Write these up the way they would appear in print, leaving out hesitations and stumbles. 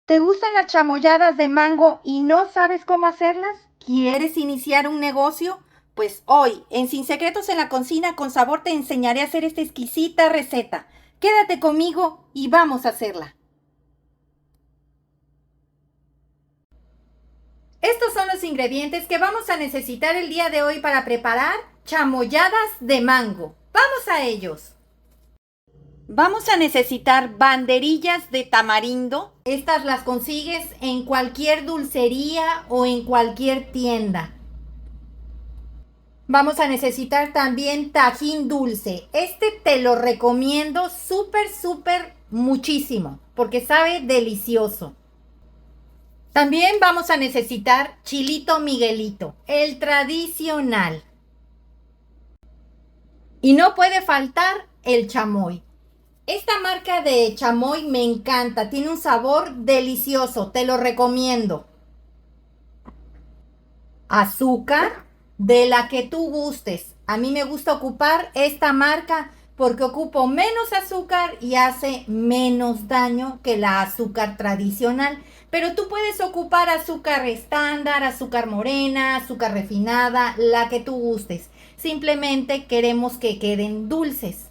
¿Te gustan las chamoyadas de mango y no sabes cómo hacerlas? ¿Quieres iniciar un negocio? Pues hoy, en Sin Secretos en la Cocina con Sabor, te enseñaré a hacer esta exquisita receta. Quédate conmigo y vamos a hacerla. Estos son los ingredientes que vamos a necesitar el día de hoy para preparar chamoyadas de mango. ¡Vamos a ellos! Vamos a necesitar banderillas de tamarindo. Estas las consigues en cualquier dulcería o en cualquier tienda. Vamos a necesitar también tajín dulce. Este te lo recomiendo súper muchísimo porque sabe delicioso. También vamos a necesitar chilito Miguelito, el tradicional. Y no puede faltar el chamoy. Esta marca de chamoy me encanta, tiene un sabor delicioso, te lo recomiendo. Azúcar de la que tú gustes. A mí me gusta ocupar esta marca porque ocupo menos azúcar y hace menos daño que la azúcar tradicional. Pero tú puedes ocupar azúcar estándar, azúcar morena, azúcar refinada, la que tú gustes. Simplemente queremos que queden dulces.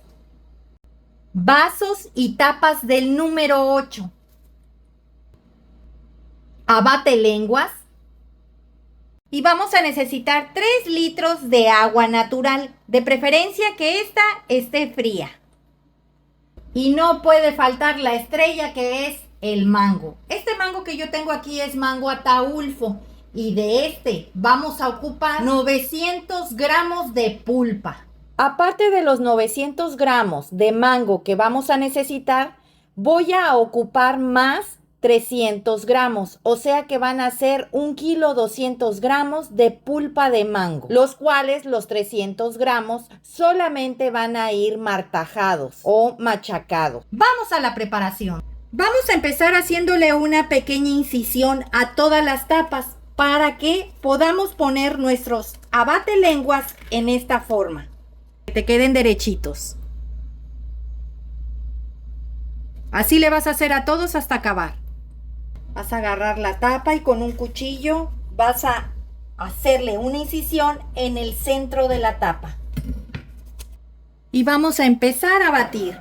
Vasos y tapas del número 8. Abate lenguas. Y vamos a necesitar 3 litros de agua natural, de preferencia que esta esté fría. Y no puede faltar la estrella, que es el mango. Este mango que yo tengo aquí es mango Ataulfo. Y de este vamos a ocupar 900 gramos de pulpa. Aparte de los 900 gramos de mango que vamos a necesitar, voy a ocupar más 300 gramos, o sea que van a ser 1 kilo 200 gramos de pulpa de mango, los cuales los 300 gramos solamente van a ir martajados o machacados. Vamos a la preparación. Vamos a empezar haciéndole una pequeña incisión a todas las tapas para que podamos poner nuestros abatelenguas en esta forma, que te queden derechitos. Así le vas a hacer a todos hasta acabar. Vas a agarrar la tapa y con un cuchillo vas a hacerle una incisión en el centro de la tapa. Y vamos a empezar a batir.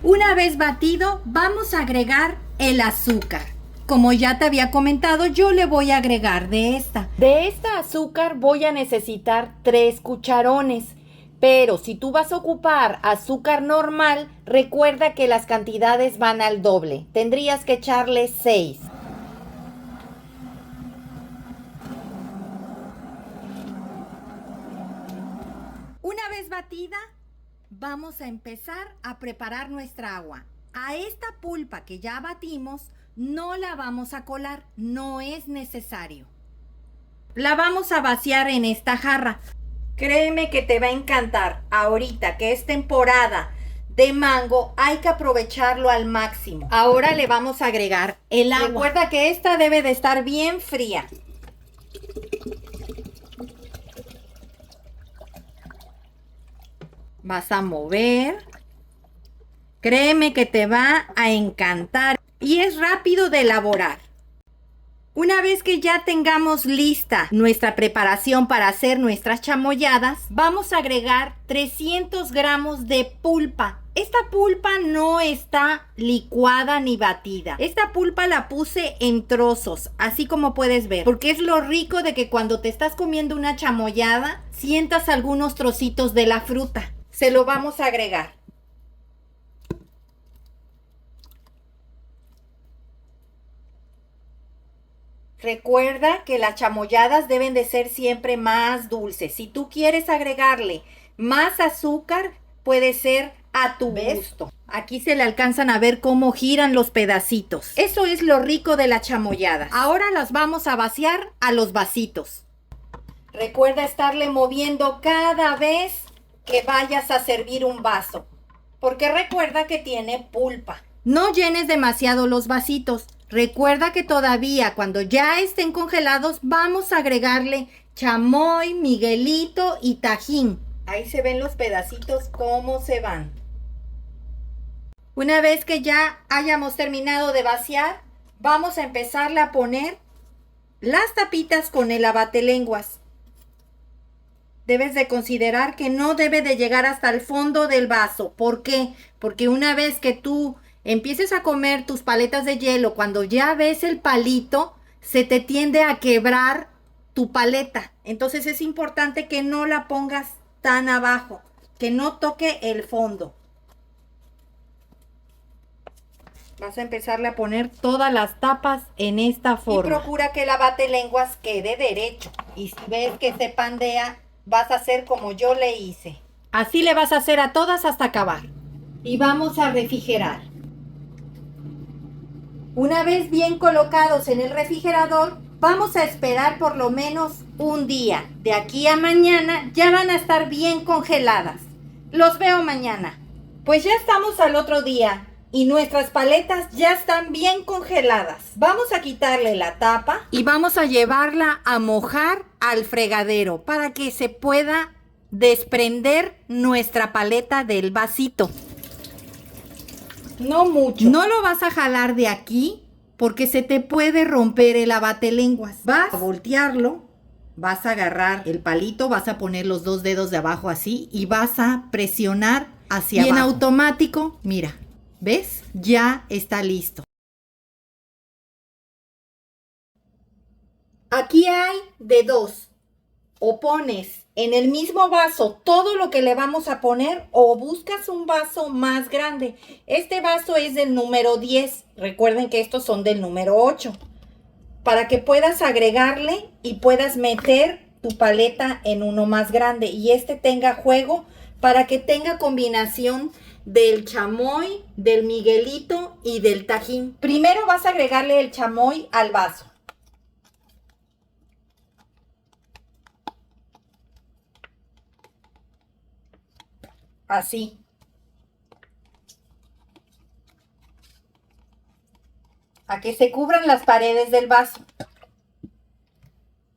Una vez batido, vamos a agregar el azúcar. Como ya te había comentado, yo le voy a agregar de esta. De esta azúcar voy a necesitar 3 cucharones. Pero si tú vas a ocupar azúcar normal, recuerda que las cantidades van al doble. Tendrías que echarle 6. Una vez batida, vamos a empezar a preparar nuestra agua. A esta pulpa que ya batimos, no la vamos a colar, no es necesario. La vamos a vaciar en esta jarra. Créeme que te va a encantar. Ahorita que es temporada de mango, hay que aprovecharlo al máximo. Ahora le vamos a agregar el agua. Recuerda que esta debe de estar bien fría. Vas a mover. Créeme que te va a encantar y es rápido de elaborar. Una vez que ya tengamos lista nuestra preparación para hacer nuestras chamoyadas, vamos a agregar 300 gramos de pulpa. Esta pulpa no está licuada ni batida. Esta pulpa la puse en trozos, así como puedes ver, porque es lo rico de que cuando te estás comiendo una chamoyada, sientas algunos trocitos de la fruta. Se lo vamos a agregar. Recuerda que las chamoyadas deben de ser siempre más dulces. Si tú quieres agregarle más azúcar, puede ser a tu gusto. Aquí se le alcanzan a ver cómo giran los pedacitos. Eso es lo rico de las chamoyadas. Ahora las vamos a vaciar a los vasitos. Recuerda estarle moviendo cada vez que vayas a servir un vaso, porque recuerda que tiene pulpa. No llenes demasiado los vasitos. Recuerda que todavía cuando ya estén congelados vamos a agregarle chamoy, Miguelito y tajín. Ahí se ven los pedacitos cómo se van. Una vez que ya hayamos terminado de vaciar, vamos a empezarle a poner las tapitas con el abatelenguas. Debes de considerar que no debe de llegar hasta el fondo del vaso. ¿Por qué? Porque una vez que tú empieces a comer tus paletas de hielo, cuando ya ves el palito, se te tiende a quebrar tu paleta. Entonces es importante que no la pongas tan abajo, que no toque el fondo. Vas a empezarle a poner todas las tapas en esta forma. Y procura que el abatelenguas quede derecho. Y si ves que se pandea, vas a hacer como yo le hice. Así le vas a hacer a todas hasta acabar. Y vamos a refrigerar. Una vez bien colocados en el refrigerador, vamos a esperar por lo menos un día. De aquí a mañana ya van a estar bien congeladas. Los veo mañana. Pues ya estamos al otro día y nuestras paletas ya están bien congeladas. Vamos a quitarle la tapa y vamos a llevarla a mojar al fregadero para que se pueda desprender nuestra paleta del vasito. No mucho. No lo vas a jalar de aquí porque se te puede romper el abatelenguas. Vas a voltearlo, vas a agarrar el palito, vas a poner los dos dedos de abajo así y vas a presionar hacia abajo. Y en automático, mira, ¿ves? Ya está listo. Aquí hay de dos. O pones en el mismo vaso todo lo que le vamos a poner o buscas un vaso más grande. Este vaso es del número 10. Recuerden que estos son del número 8. Para que puedas agregarle y puedas meter tu paleta en uno más grande. Y este tenga juego para que tenga combinación del chamoy, del Miguelito y del Tajín. Primero vas a agregarle el chamoy al vaso. Así. A que se cubran las paredes del vaso.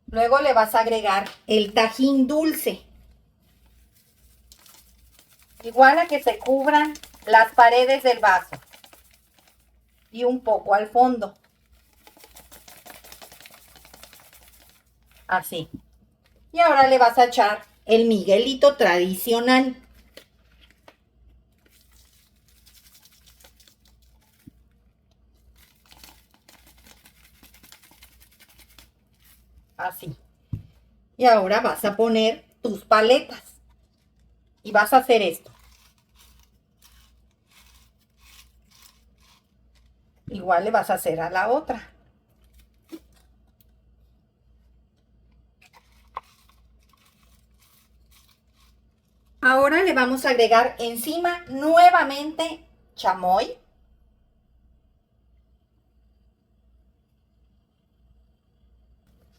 Luego le vas a agregar el Tajín dulce. Igual a que se cubran las paredes del vaso. Y un poco al fondo. Así. Y ahora le vas a echar el Miguelito tradicional. Así. Y ahora vas a poner tus paletas. Y vas a hacer esto. Igual le vas a hacer a la otra. Ahora le vamos a agregar encima nuevamente chamoy.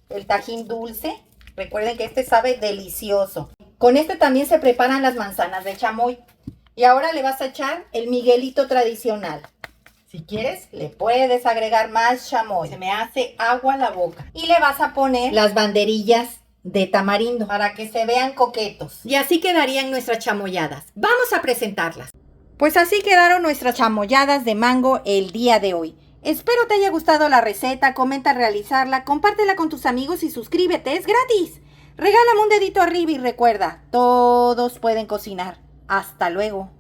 El Tajín dulce. Recuerden que este sabe delicioso. Con este también se preparan las manzanas de chamoy. Y ahora le vas a echar el Miguelito tradicional. Si quieres, le puedes agregar más chamoy. Se me hace agua la boca. Y le vas a poner las banderillas de tamarindo para que se vean coquetos. Y así quedarían nuestras chamoyadas. Vamos a presentarlas. Pues así quedaron nuestras chamoyadas de mango el día de hoy. Espero te haya gustado la receta, comenta realizarla, compártela con tus amigos y suscríbete, es gratis. Regálame un dedito arriba y recuerda, todos pueden cocinar. Hasta luego.